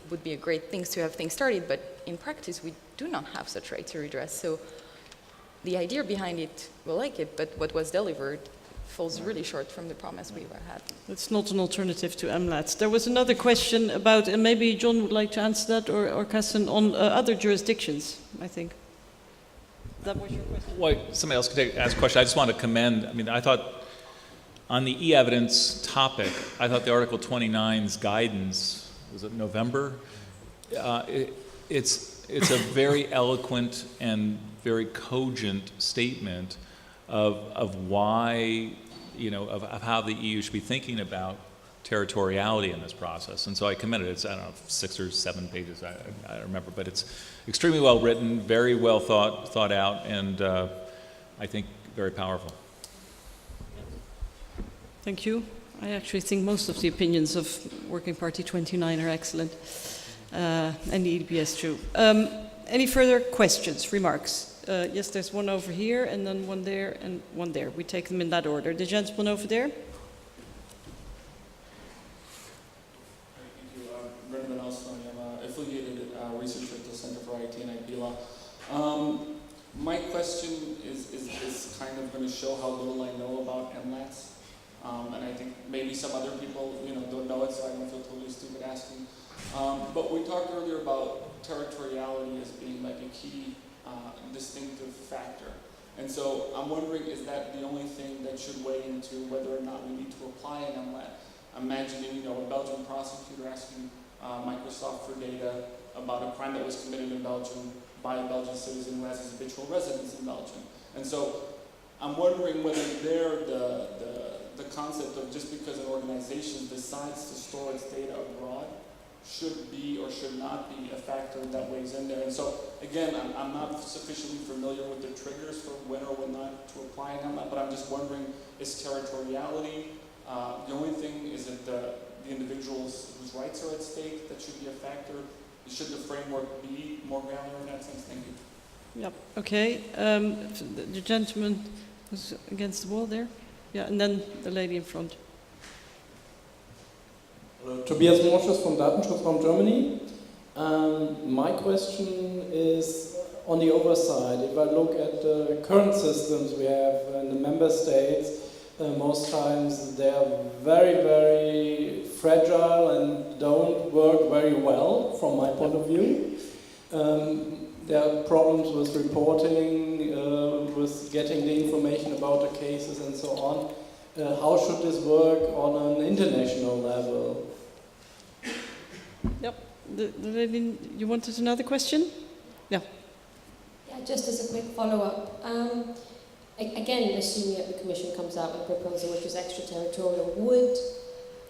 Speaker 4: would be a great thing to have things started. But in practice, we do not have such right to redress. So the idea behind it, we like it, but what was delivered falls really short from the promise we had.
Speaker 1: It's not an alternative to MLATs. There was another question about, and maybe John would like to answer that, or Kassen, on other jurisdictions, I think. That was your question?
Speaker 2: Well, somebody else could ask a question. I just want to commend, I mean, I thought on the e-evidence topic, I thought the Article 29's guidance, was it November? It's a very eloquent and very cogent statement of why, you know, of how the EU should be thinking about territoriality in this process. And so I commend it. It's, I don't know, 6 or 7 pages, I don't remember, but it's extremely well written, very well thought out, and I think very powerful.
Speaker 1: Thank you. I actually think most of the opinions of Working Party 29 are excellent, and the EDPS too. Any further questions, remarks? Yes, there's one over here, and then one there, and one there. We take them in that order. The gentleman over there.
Speaker 7: Thank you. Brendan Alstone. I'm affiliated researcher at the Center for IT and IP Law. My question is kind of going to show how little I know about MLATs. And I think maybe some other people, you know, don't know it, so I don't feel totally stupid asking. But we talked earlier about territoriality as being like a key distinctive factor. And so I'm wondering, is that the only thing that should weigh into whether or not we need to apply an MLAT? Imagining, you know, a Belgian prosecutor asking Microsoft for data about a crime that was committed in Belgium by a Belgian citizen who has his habitual residence in Belgium. And so I'm wondering whether the concept of just because an organization decides to store its data abroad should be or should not be a factor that weighs in there. And so, again, I'm not sufficiently familiar with the triggers for when or when not to apply an MLAT, but I'm just wondering, is territoriality the only thing? Is it the individuals whose rights are at stake that should be a factor? Should the framework be more granular in that sense? Thank you.
Speaker 1: Yep. Okay. The gentleman who's against the wall there. Yeah, and then the lady in front.
Speaker 8: Hello, Tobias Morsches from Datenschutzraum Germany. My question is on the oversight. If I look at the current systems we have in the member states, most times they are very, very fragile and don't work very well from my point of view. There are problems with reporting, with getting the information about the cases and so on. How should this work on an international level?
Speaker 1: Yep. The lady, you wanted another question? Yeah.
Speaker 6: Yeah, just as a quick follow-up. Again, assuming that the Commission comes out with a proposal which is extraterritorial,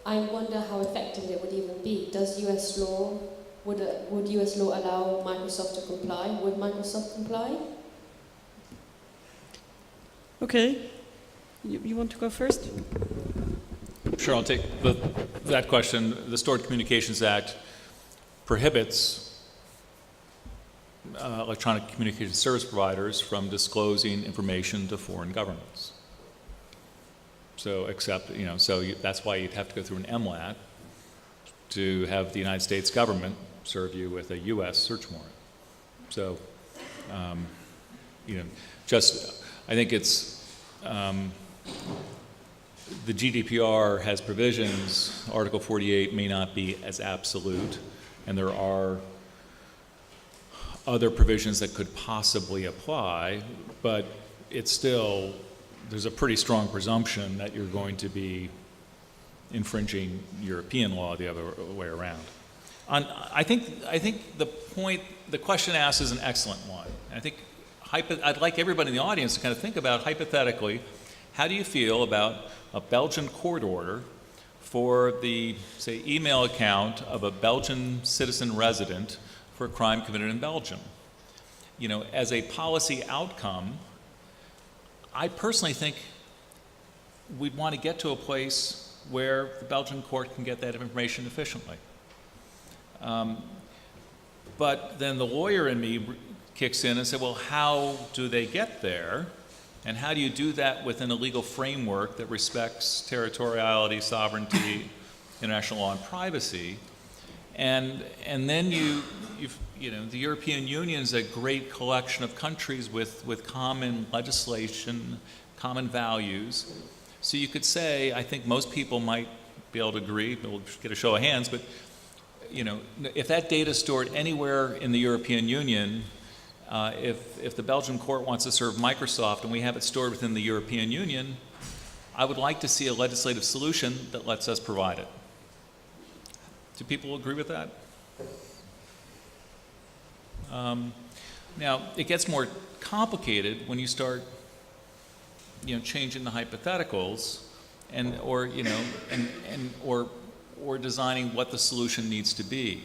Speaker 6: I wonder how effective it would even be. Does US law, would US law allow Microsoft to comply? Would Microsoft comply?
Speaker 1: Okay. You want to go first?
Speaker 2: Sure, I'll take that question. The Stored Communications Act prohibits electronic communication service providers from disclosing information to foreign governments. So, that's why you'd have to go through an MLAT to have the United States government serve you with a U.S. search warrant. So, I think it's, the GDPR has provisions. Article 48 may not be as absolute, and there are other provisions that could possibly apply, but it's still, there's a pretty strong presumption that you're going to be infringing European law the other way around. I think the question asked is an excellent one. I think I'd like everybody in the audience to kind of think about, hypothetically, how do you feel about a Belgian court order for the, say, email account of a Belgian citizen resident for a crime committed in Belgium? You know, as a policy outcome, I personally think we'd want to get to a place where the Belgian court can get that information efficiently. But then the lawyer in me kicks in and said, well, how do they get there? And how do you do that within a legal framework that respects territoriality, sovereignty, international law, and privacy? And then the European Union is a great collection of countries with common legislation, common values. So you could say, I think most people might be able to agree, we'll get a show of hands, but if that data is stored anywhere in the European Union, if the Belgian court wants to serve Microsoft and we have it stored within the European Union, I would like to see a legislative solution that lets us provide it. Do people agree with that? Now, it gets more complicated when you start, changing the hypotheticals, or designing what the solution needs to be.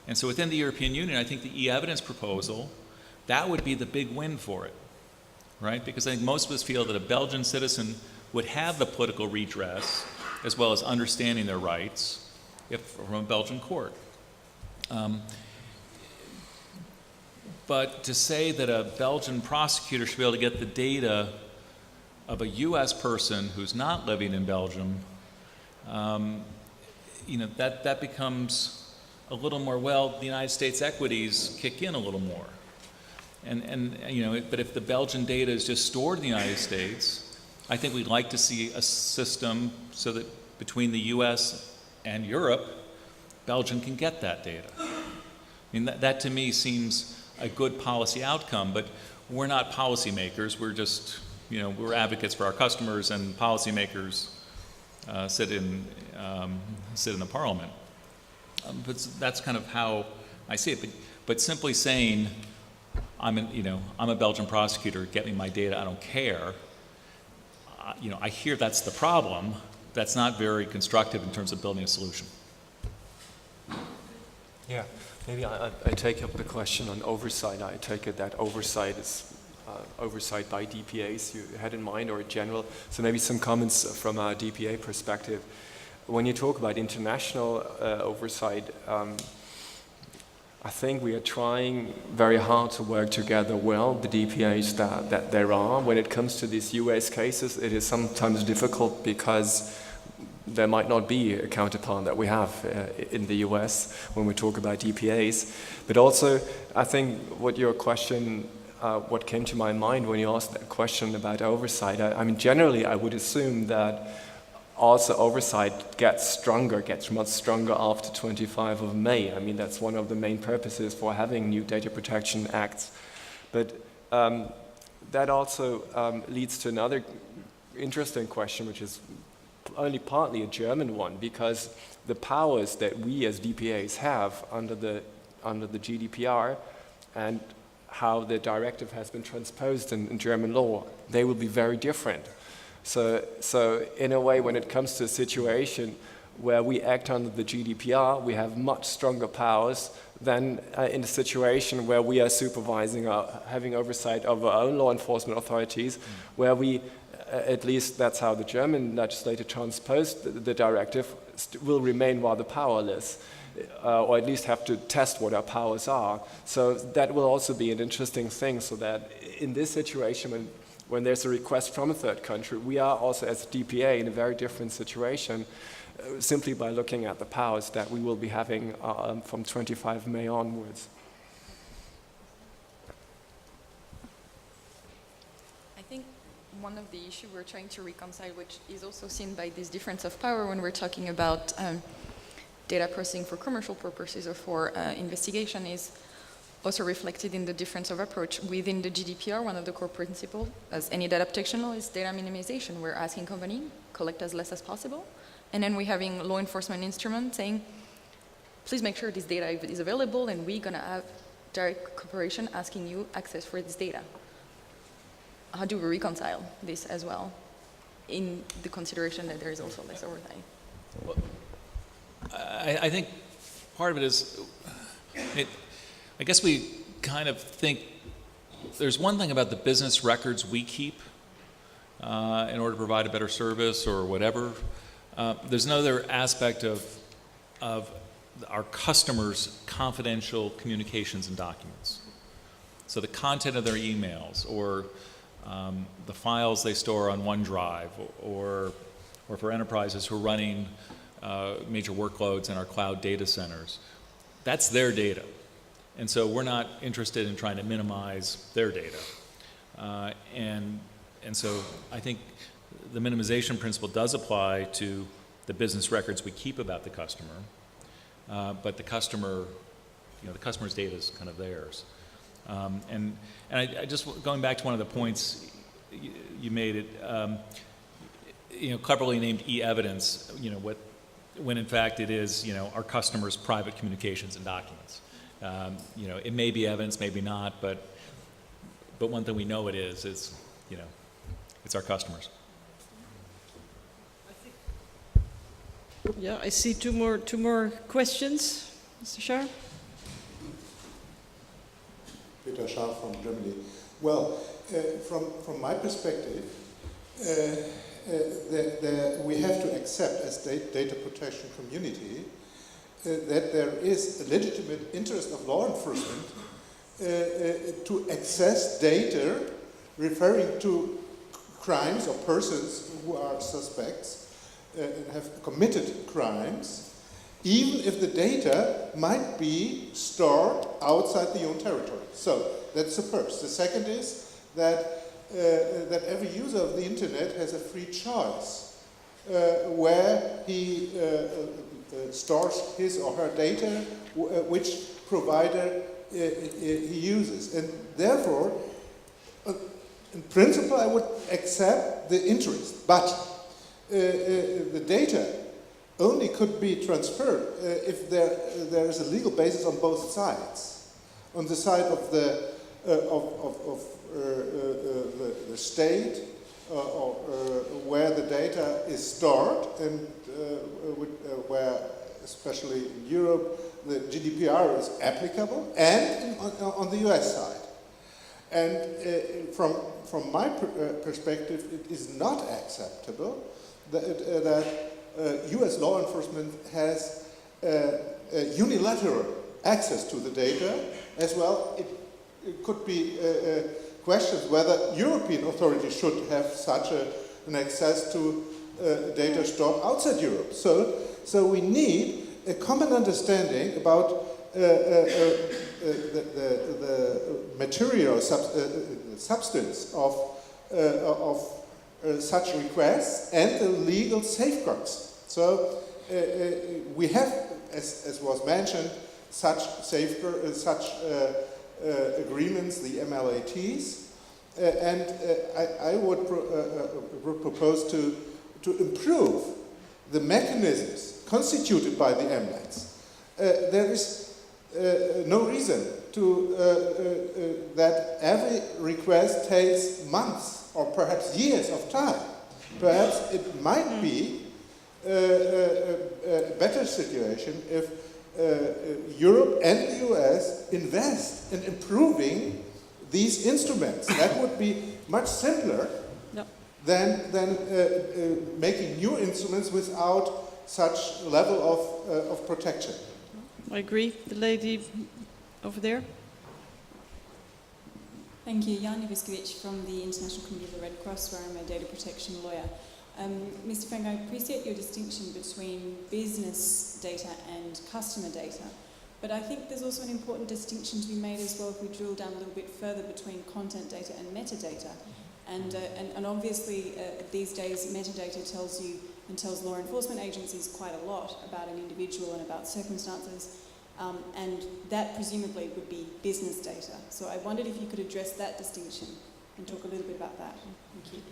Speaker 2: And so within the European Union, I think the e-evidence proposal, that would be the big win for it, right? Because I think most of us feel that a Belgian citizen would have the political redress as well as understanding their rights from a Belgian court. But to say that a Belgian prosecutor should be able to get the data of a U.S. person who's not living in Belgium, that becomes a little more, the United States equities kick in a little more. But if the Belgian data is just stored in the United States, I think we'd like to see a system so that between the U.S. and Europe, Belgium can get that data. That to me seems a good policy outcome, but we're not policymakers. We're just, we're advocates for our customers, and policymakers sit in the parliament. But that's kind of how I see it. But simply saying, I'm a Belgian prosecutor, get me my data, I don't care. I hear that's the problem. That's not very constructive in terms of building a solution.
Speaker 3: Yeah, maybe I take up the question on oversight. I take it that oversight is oversight by DPAs you had in mind, or in general. So maybe some comments from a DPA perspective. When you talk about international oversight, I think we are trying very hard to work together well, the DPAs that there are. When it comes to these US cases, it is sometimes difficult because there might not be a counterpart that we have in the US when we talk about DPAs. But also, I think what your question, what came to my mind when you asked that question about oversight, generally I would assume that also oversight gets much stronger after 25 of May. That's one of the main purposes for having new data protection acts. But that also leads to another interesting question, which is only partly a German one, because the powers that we as DPAs have under the GDPR and how the directive has been transposed in German law, they will be very different. So in a way, when it comes to a situation where we act under the GDPR, we have much stronger powers than in a situation where we are supervising having oversight of our own law enforcement authorities, where we, at least that's how the German legislature transposed the directive, will remain rather powerless, or at least have to test what our powers are. So that will also be an interesting thing, so that in this situation, when there's a request from a third country, we are also as DPA in a very different situation, simply by looking at the powers that we will be having from 25 May onwards.
Speaker 4: I think one of the issues we're trying to reconcile, which is also seen by this difference of power when we're talking about data processing for commercial purposes or for investigation, is also reflected in the difference of approach. Within the GDPR, one of the core principles, as any data protection law, is data minimization. We're asking company collect as less as possible. And then we're having law enforcement instruments saying, please make sure this data is available, and we're going to have direct cooperation asking you access for this data. How do we reconcile this as well, in the consideration that there is also less oversight?
Speaker 2: Well, I think part of it is, I guess we kind of think there's one thing about the business records we keep in order to provide a better service or whatever. There's another aspect of our customers' confidential communications and documents. So the content of their emails, or the files they store on OneDrive, or for enterprises who are running major workloads in our cloud data centers. That's their data. And so we're not interested in trying to minimize their data. And so I think the minimization principle does apply to the business records we keep about the customer, but the customer's data is kind of theirs. And I just, going back to one of the points you made, cleverly named e-evidence, when in fact it is, our customers' private communications and documents. It may be evidence, maybe not, but one thing we know it is it's our customers.
Speaker 1: Yeah, I see two more questions. Mr. Schaar?
Speaker 9: Peter Schaar from Germany. Well, from my perspective, we have to accept as data protection community that there is a legitimate interest of law enforcement to access data referring to crimes or persons who are suspects and have committed crimes, even if the data might be stored outside the own territory. So that's the first. The second is that every user of the internet has a free choice where he stores his or her data, which provider he uses. And therefore, in principle, I would accept the interest, but the data only could be transferred if there is a legal basis on both sides. On the side of the state, where the data is stored, and where, especially in Europe, the GDPR is applicable, and on the US side. And from my perspective, it is not acceptable that US law enforcement has unilateral access to the data. As well, it could be questions whether European authorities should have such an access to data stored outside Europe. So we need a common understanding about the material substance of such requests and the legal safeguards. So we have, as was mentioned, such agreements, the MLATs, and I would propose to improve the mechanisms constituted by the MLATs. There is no reason that every request takes months or perhaps years of time. Perhaps it might be a better situation if Europe and the US invest in improving these instruments. That would be much simpler than making new instruments without such level of protection.
Speaker 1: I agree. The lady over there.
Speaker 10: Thank you. Jana Viskovic from the International Committee of the Red Cross, where I'm a data protection lawyer. Mr. Frank, I appreciate your distinction between business data and customer data, but I think there's also an important distinction to be made as well if we drill down a little bit further between content data and metadata. And obviously these days metadata tells you and tells law enforcement agencies quite a lot about an individual and about circumstances, and that presumably would be business data. So I wondered if you could address that distinction and talk a little bit about that. Thank you.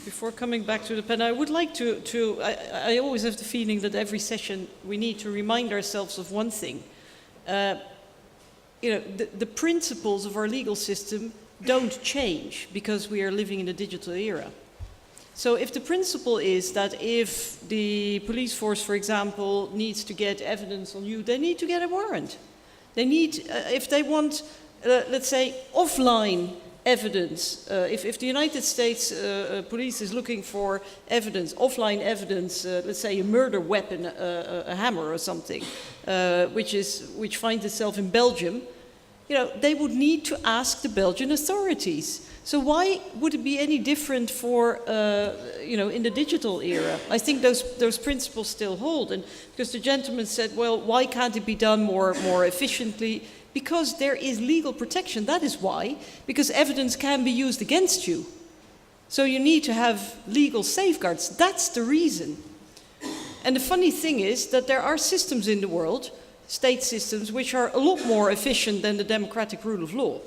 Speaker 1: Before coming back to the pen, I would like to I always have the feeling that every session we need to remind ourselves of one thing. The principles of our legal system don't change because we are living in the digital era. So if the principle is that if the police force, for example, needs to get evidence on you, they need to get a warrant. They need, if they want, let's say, offline evidence, if the United States police is looking for evidence, offline evidence, let's say a murder weapon, a hammer or something, which finds itself in Belgium, they would need to ask the Belgian authorities. So why would it be any different for, in the digital era? I think those principles still hold. And because the gentleman said, well, why can't it be done more efficiently? Because there is legal protection, that is why. Because evidence can be used against you. So you need to have legal safeguards. That's the reason. And the funny thing is that there are systems in the world, state systems, which are a lot more efficient than the democratic rule of law.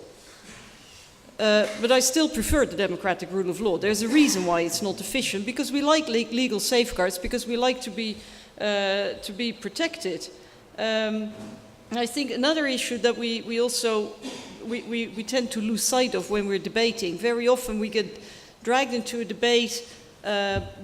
Speaker 1: But I still prefer the democratic rule of law. There's a reason why it's not efficient, because we like legal safeguards, because we like to be protected. I think another issue that we also tend to lose sight of when we're debating, very often we get dragged into a debate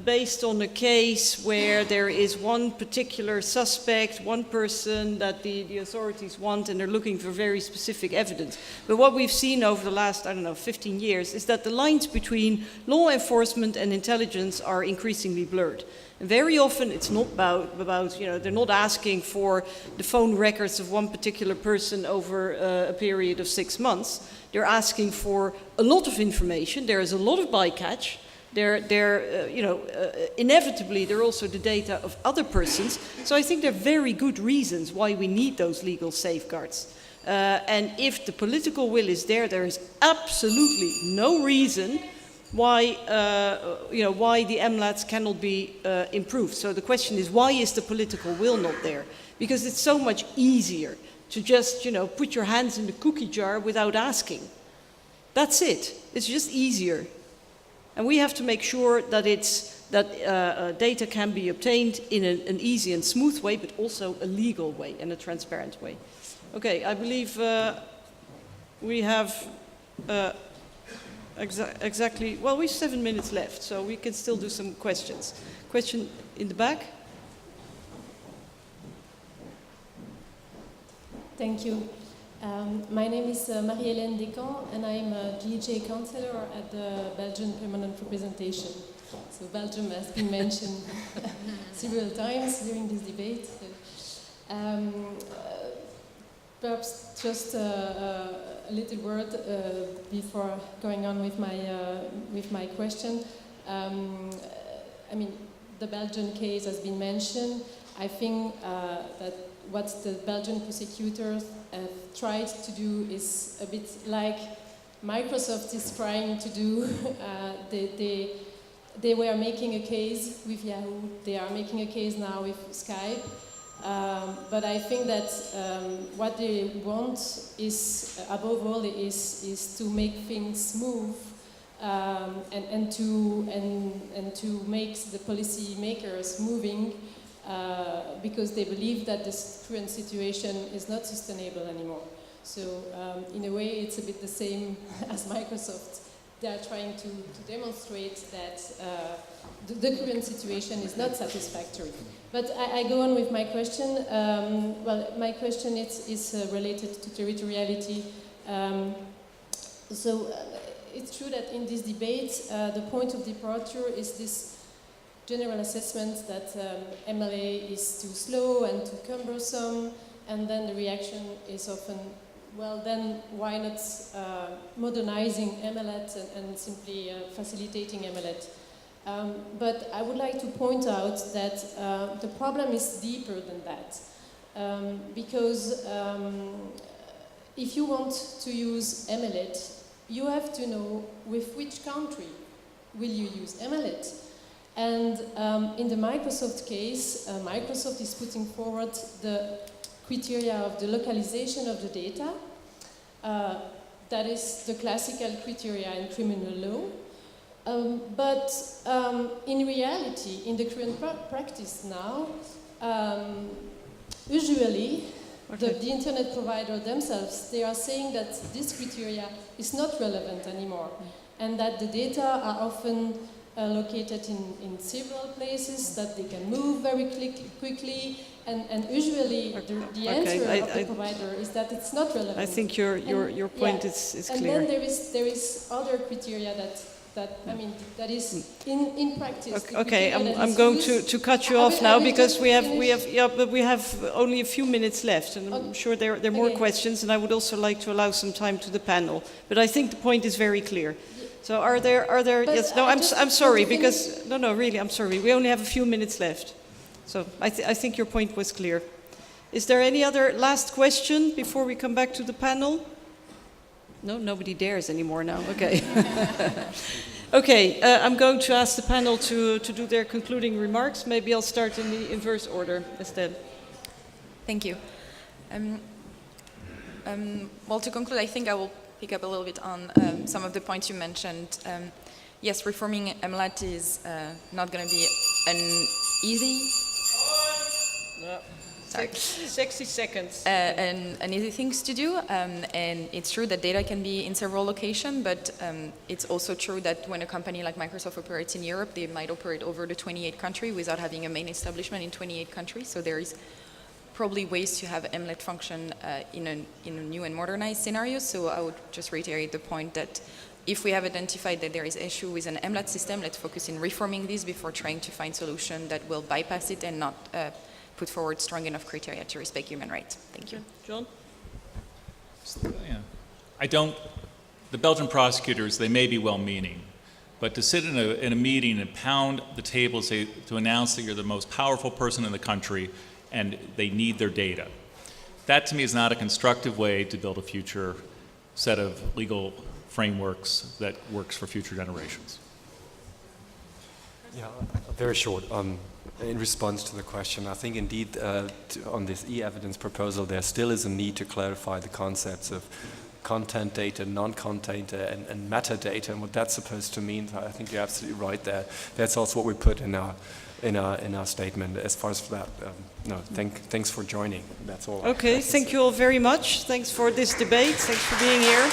Speaker 1: based on a case where there is one particular suspect, one person that the authorities want, and they're looking for very specific evidence. But what we've seen over the last, 15 years is that the lines between law enforcement and intelligence are increasingly blurred. And very often it's not about they're not asking for the phone records of one particular person over a period of 6 months. They're asking for a lot of information. There is a lot of bycatch. Inevitably, they're also the data of other persons. So I think there are very good reasons why we need those legal safeguards. And if the political will is there is absolutely no reason why the MLATs cannot be improved. So the question is, why is the political will not there? Because it's so much easier to just, put your hands in the cookie jar without asking. That's it. It's just easier. And we have to make sure that data can be obtained in an easy and smooth way, but also a legal way and a transparent way. Okay, I believe we have exactly, well, we have 7 minutes left, so we can still do some questions. Question in the back?
Speaker 6: Thank you. My name is Marie-Hélène Descamps, and I'm a GHA councillor at the Belgian Permanent Representation. So Belgium has been mentioned several times during this debate. Perhaps just a little word before going on with my question. The Belgian case has been mentioned. I think that what the Belgian prosecutors have tried to do is a bit like Microsoft is trying to do. They were making a case with Yahoo. They are making a case now with Skype. But I think that what they want is, above all, is to make things move and to make the policy makers moving. Because they believe that this current situation is not sustainable anymore. So in a way it's a bit the same as Microsoft. They are trying to demonstrate that the current situation is not satisfactory. But I go on with my question. My question is related to territoriality. It's true that in this debate the point of departure is this general assessment that MLA is too slow and too cumbersome, and then the reaction is often, well, then why not modernizing MLAT and simply facilitating MLAT? But I would like to point out that the problem is deeper than that. Because if you want to use MLAT, you have to know with which country will you use MLAT. And in the Microsoft case, Microsoft is putting forward the criteria of the localization of the data. That is the classical criteria in criminal law. But in reality, in the current practice now, usually the internet provider themselves, they are saying that this criteria is not relevant anymore, and that the data are often located in several places, that they can move very quickly, and usually the answer of the provider is that it's not relevant.
Speaker 1: I think your point is clear.
Speaker 6: And then there is other criteria that That, I mean, that is in practice.
Speaker 1: Okay, I'm going to cut you off now because we have only a few minutes left, and I'm sure there are more questions, and I would also like to allow some time to the panel. But I think the point is very clear. So are there?
Speaker 6: But
Speaker 1: Yes. No,
Speaker 6: I
Speaker 1: I'm
Speaker 6: just
Speaker 1: sorry
Speaker 6: want to
Speaker 1: because no, really, I'm sorry. We only have a few minutes left. So I think your point was clear. Is there any other last question before we come back to the panel? No, nobody dares anymore now. Okay. Okay, I'm going to ask the panel to do their concluding remarks. Maybe I'll start in the inverse order, Estelle.
Speaker 4: Thank you. Well, to conclude, I think I will pick up a little bit on some of the points you mentioned. Yes, reforming MLAT is not going to be an easy... Sorry.
Speaker 1: 60 seconds.
Speaker 4: An easy things to do, and it's true that data can be in several locations, but it's also true that when a company like Microsoft operates in Europe, they might operate over the 28 countries without having a main establishment in 28 countries, so there is probably ways to have MLAT function in a new and modernized scenario. So I would just reiterate the point that if we have identified that there is issue with an MLAT system, let's focus in reforming this before trying to find solution that will bypass it and not put forward strong enough criteria to respect human rights. Thank you.
Speaker 1: John?
Speaker 2: Yeah. The Belgian prosecutors, they may be well-meaning, but to sit in a meeting and pound the table to announce that you're the most powerful person in the country and they need their data, that to me is not a constructive way to build a future set of legal frameworks that works for future generations.
Speaker 3: Yeah, very short. In response to the question, I think indeed on this e-evidence proposal there still is a need to clarify the concepts of content data, non-content data, and metadata, and what that's supposed to mean. I think you're absolutely right there. That's also what we put in our statement. As far as that, no, thanks for joining. That's all.
Speaker 1: Okay, thank you all very much. Thanks for this debate. Thanks for being here.